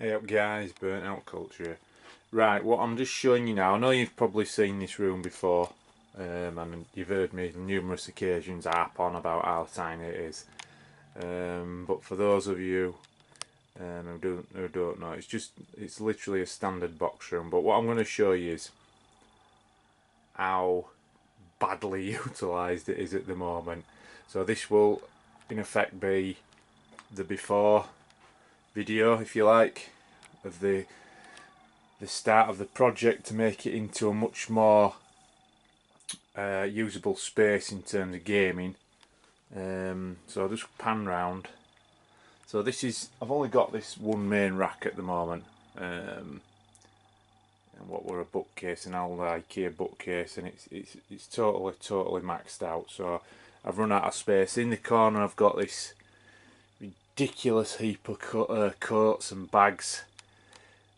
Hey up guys, burnt out culture. Right, what I'm just showing you now, I know you've probably seen this room before, and you've heard me on numerous occasions harp on about how tiny it is. But for those of you who don't know, it's literally a standard box room. But what I'm going to show you is how badly utilised it is at the moment. So this will in effect be the before video, if you like, of the start of the project to make it into a much more usable space in terms of gaming. So I'll just pan round. So this is, I've only got this one main rack at the moment, and what were a bookcase, an old Ikea bookcase, and it's totally maxed out. So I've run out of space. In the corner I've got this ridiculous heap of coats and bags.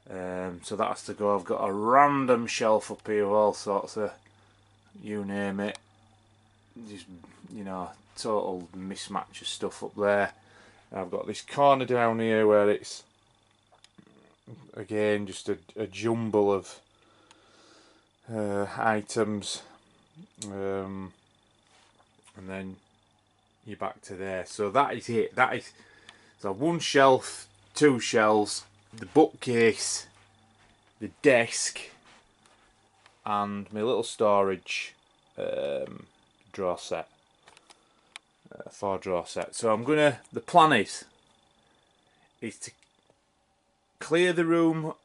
So that has to go. I've got a random shelf up here with all sorts of, you name it, just, you know, total mismatch of stuff up there. I've got this corner down here where it's again just a jumble of items, and then you're back to there. So that is it. That is, so one shelf, two shelves, the bookcase, the desk, and my little storage drawer set, 4 drawer set. So the plan is to clear the room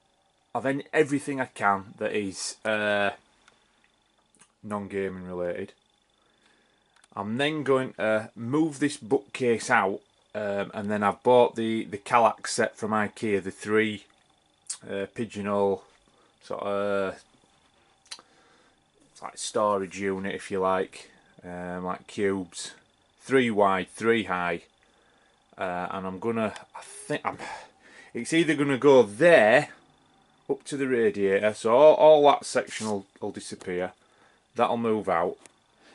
of everything I can that is non-gaming related. I'm then going to move this bookcase out, and then I've bought the Kalak set from Ikea, the 3 pigeonhole sort of, it's like storage unit, if you like cubes, 3 wide, 3 high, and it's either gonna go there up to the radiator, so all that section will disappear. That'll move out.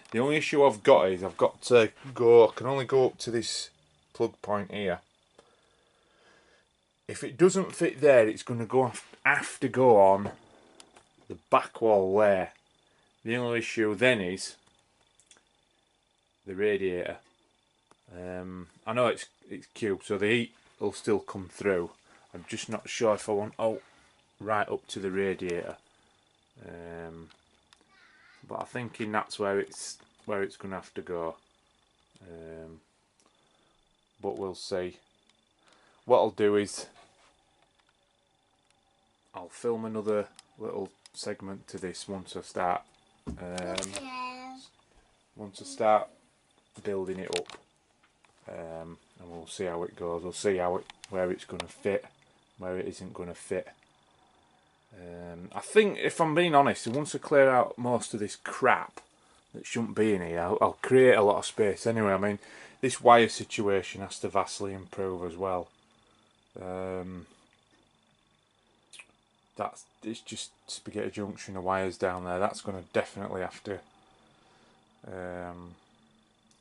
The only issue I've got is I can only go up to this plug point here. If it doesn't fit there, it's going to have to go on the back wall there. The only issue then is the radiator. I know it's cube, so the heat will still come through. I'm just not sure if I want right up to the radiator. But I'm thinking that's where it's going to have to go. But we'll see. What I'll do is I'll film another little segment to this once I start building it up, and we'll see how it goes. We'll see where it's going to fit, where it isn't going to fit. I think, if I'm being honest, once I clear out most of this crap that shouldn't be in here, I'll create a lot of space anyway. I mean, this wire situation has to vastly improve as well. It's just spaghetti junction of wires down there. That's going to definitely have to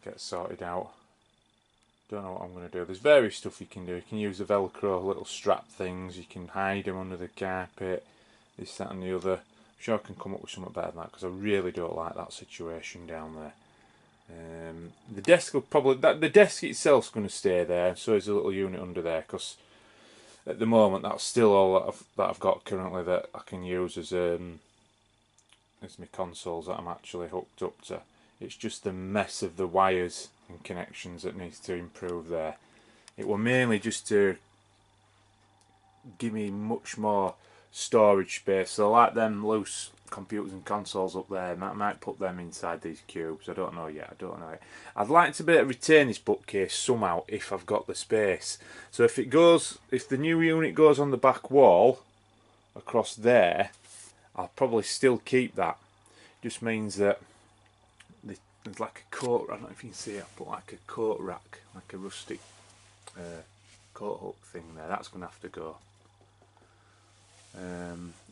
get sorted out. Don't know what I'm going to do. There's various stuff you can do. You can use the Velcro little strap things. You can hide them under the carpet. This, that, and the other. I'm sure I can come up with something better than that, because I really don't like that situation down there. The desk will the desk itself's going to stay there. So is a little unit under there, because at the moment that's still all that I've got currently that I can use as my consoles that I'm actually hooked up to. It's just the mess of the wires and connections that needs to improve there. It were mainly just to give me much more storage space. So like them loose computers and consoles up there, I might put them inside these cubes. I don't know yet. I'd like to be able to retain this bookcase somehow if I've got the space. So if the new unit goes on the back wall across there, I'll probably still keep that. Just means that there's like a coat, I don't know if you can see it, but like a coat rack, like a rustic coat hook thing there. That's going to have to go.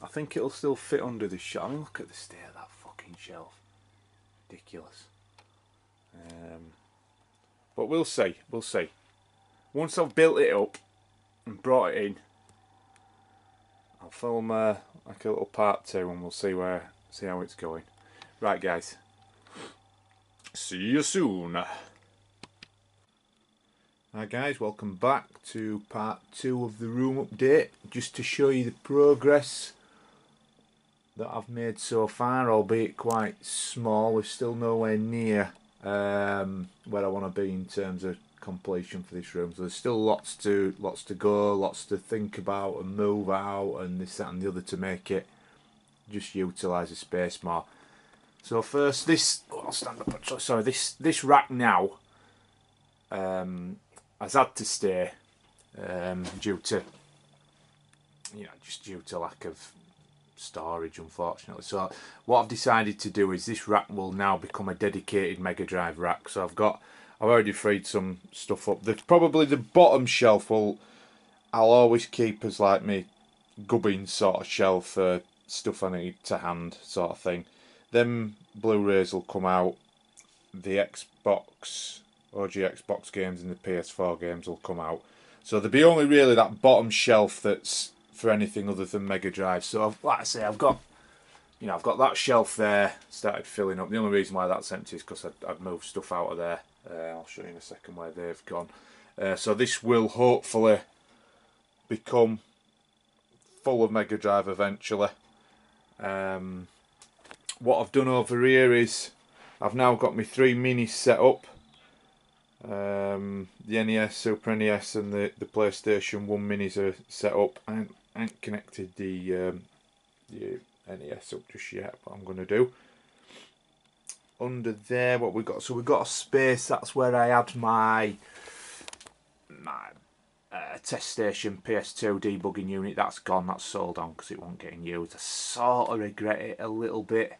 I think it'll still fit under the shelf. I mean, look at the state of that fucking shelf. Ridiculous. But we'll see. Once I've built it up and brought it in, I'll film like a little part 2 and we'll see how it's going. Right guys, see you soon. Hi guys, welcome back to part 2 of the room update, just to show you the progress that I've made so far, albeit quite small. We're still nowhere near where I want to be in terms of completion for this room, so there's still lots to go, lots to think about and move out and this, that and the other to make it just utilise the space more. So first, I'll stand up. Sorry, this rack now has had to stay due to lack of storage, unfortunately. So what I've decided to do is this rack will now become a dedicated Mega Drive rack. So I've already freed some stuff up. Probably the bottom shelf I'll always keep as like me gubbing sort of shelf for stuff I need to hand sort of thing. Then Blu-rays will come out. The Xbox, OG Xbox games and the PS4 games will come out. So there'll be only really that bottom shelf that's for anything other than Mega Drive. So like I say, I've got that shelf there started filling up. The only reason why that's empty is because I'd moved stuff out of there. I'll show you in a second where they've gone. So this will hopefully become full of Mega Drive eventually. What I've done over here is I've now got my 3 minis set up. The NES, Super NES and the PlayStation 1 minis are set up. I ain't connected the NES up just yet, but I'm going to do. Under there, what we've got, so we've got a space, that's where I had my test station PS2 debugging unit. That's gone, that's sold on because it wasn't getting used. I sort of regret it a little bit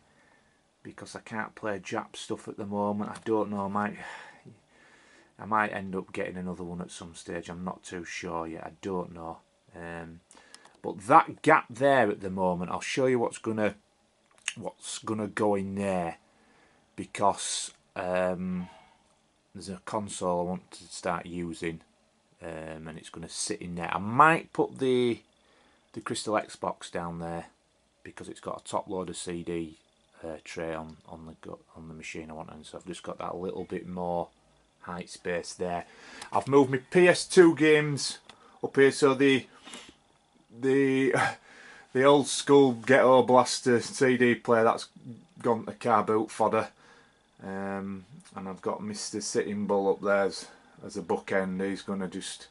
because I can't play Jap stuff at the moment. I don't know, I might end up getting another one at some stage. I'm not too sure yet, I don't know. But that gap there at the moment, I'll show you what's gonna go in there, because there's a console I want to start using, and it's going to sit in there. I might put the Crystal Xbox down there because it's got a top loader CD tray on the machine I want, and so I've just got that little bit more height space there. I've moved my PS2 games up here, so the old school Ghetto Blaster CD player, that's gone to car boot fodder, and I've got Mr. Sitting Bull up there as a bookend. He's going to just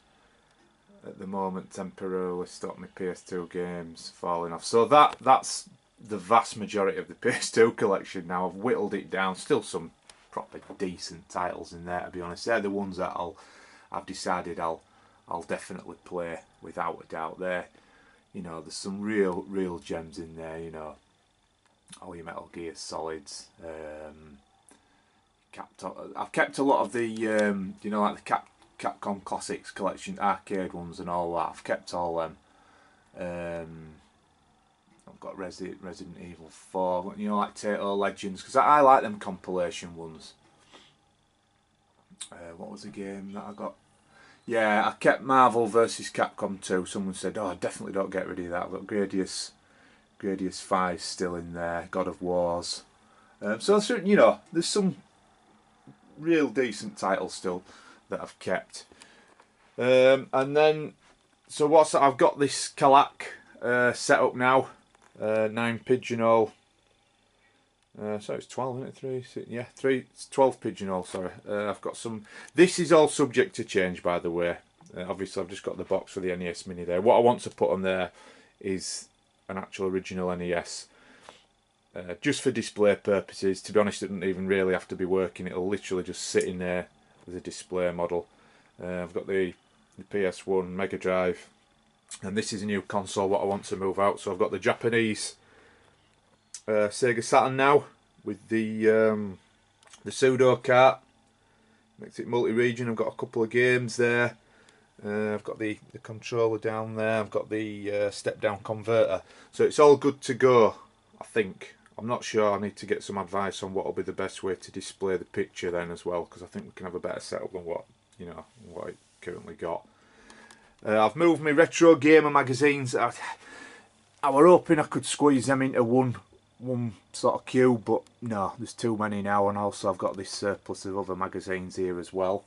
at the moment temporarily stop my PS2 games falling off. So that's the vast majority of the PS2 collection now. I've whittled it down. Still some proper decent titles in there, to be honest. They're the ones that I've decided I'll definitely play without a doubt. There's some real gems in there. All your Metal Gear Solids. I've kept a lot of the like the Capcom Classics collection, arcade ones and all that. I've kept all them. I've got Resident Evil 4, like Tato Legends, because I like them compilation ones. What was the game that I got? Yeah, I kept Marvel vs. Capcom 2. Someone said, oh, definitely don't get rid of that. I've got Gradius 5 still in there, God of Wars. So there's some real decent titles still that I've kept. And then, so I've got this Kalak set up now. 9 pigeonhole. So it's 12, isn't it? 3, 6, yeah, 3. It's 12 pigeonhole. Sorry, I've got some. This is all subject to change, by the way. Obviously, I've just got the box for the NES Mini there. What I want to put on there is an actual original NES, just for display purposes. To be honest, it doesn't even really have to be working. It'll literally just sit in there as a display model. I've got the PS1 Mega Drive, and this is a new console what I want to move out. So I've got the Japanese Sega Saturn now with the pseudo cart. Makes it multi-region. I've got a couple of games there. I've got the controller down there. I've got the step-down converter. So it's all good to go, I think. I'm not sure. I need to get some advice on what will be the best way to display the picture then as well, because I think we can have a better setup than what I currently got. I've moved my retro gamer magazines. I were hoping I could squeeze them into one sort of cube, but no, there's too many now, and also I've got this surplus of other magazines here as well.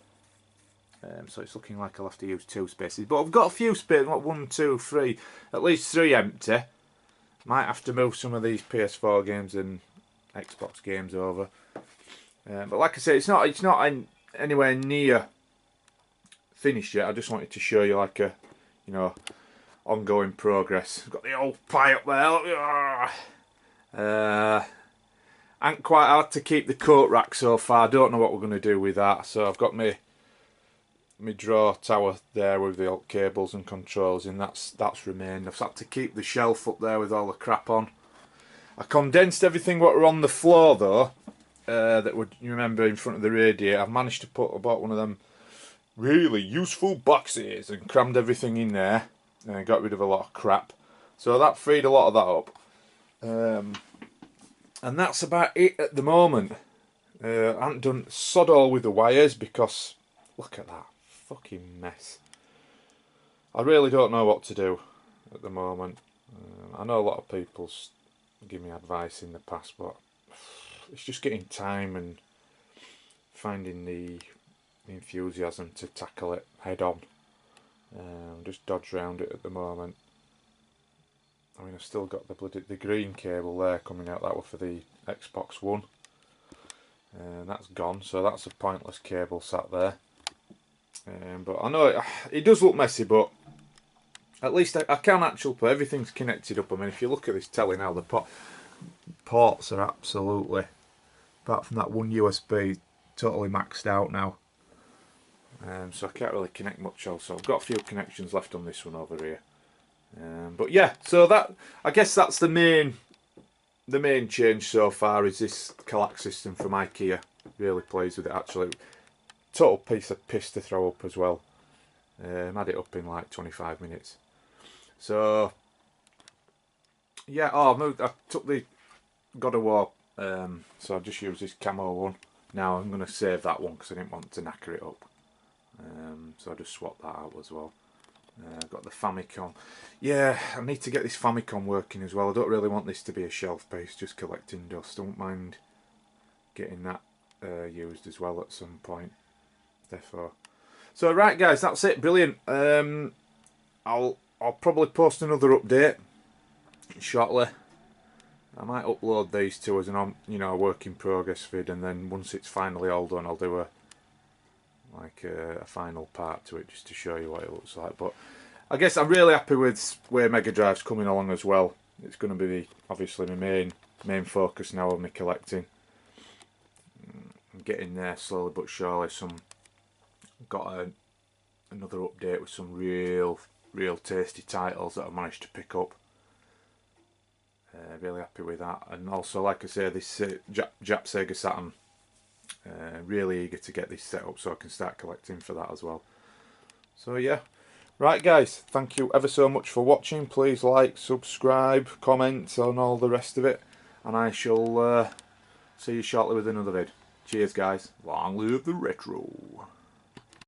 So it's looking like I'll have to use 2 spaces, but I've got a few spaces, what, 1, 2, 3, at least 3 empty. Might have to move some of these PS4 games and Xbox games over. But like I say, it's not anywhere near finished yet. I just wanted to show you like a, you know, ongoing progress. I've got the old pie up there. Ain't quite hard to keep the coat rack so far. I don't know what we're going to do with that. So I've got my drawer tower there with the old cables and controls, and that's remained. I've had to keep the shelf up there with all the crap on. I condensed everything what were on the floor though, that would, you remember, in front of the radiator. I've managed to I bought one of them really useful boxes and crammed everything in there and got rid of a lot of crap. So that freed a lot of that up. And that's about it at the moment. I haven't done sod all with the wires because look at that fucking mess. I really don't know what to do at the moment. I know a lot of people's give me advice in the past, but it's just getting time and finding the enthusiasm to tackle it head on. Just dodge around it at the moment. I mean, I've still got the green cable there coming out. That was for the Xbox One, and that's gone. So that's a pointless cable sat there. But I know it does look messy, but at least I can actually put everything's connected up. I mean, if you look at this telly now, the ports are absolutely, apart from that one USB, totally maxed out now. So I can't really connect much else. So I've got a few connections left on this one over here. But yeah, so that, I guess that's the main change so far, is this Kalak system from Ikea. Really pleased with it actually. Total piece of piss to throw up as well. Had it up in like 25 minutes. So yeah, I took the God of War, so I just used this camo one. Now I'm going to save that one because I didn't want to knacker it up. So I just swapped that out as well. I've got the Famicom. Yeah, I need to get this Famicom working as well. I don't really want this to be a shelf piece, just collecting dust. Don't mind getting that used as well at some point. Therefore, so right guys, that's it. Brilliant. I'll probably post another update shortly. I might upload these two as an work in progress vid, and then once it's finally all done, I'll do a final part to it just to show you what it looks like. But I guess I'm really happy with where Mega Drive's coming along as well. It's going to be obviously my main focus now of my collecting. I'm getting there slowly but surely. Got another update with some real tasty titles that I managed to pick up. Really happy with that, and also, like I say, this Jap Sega Saturn. Really eager to get this set up so I can start collecting for that as well. So yeah, right guys, thank you ever so much for watching. Please like, subscribe, comment on all the rest of it, and I shall see you shortly with another vid. Cheers guys, long live the retro.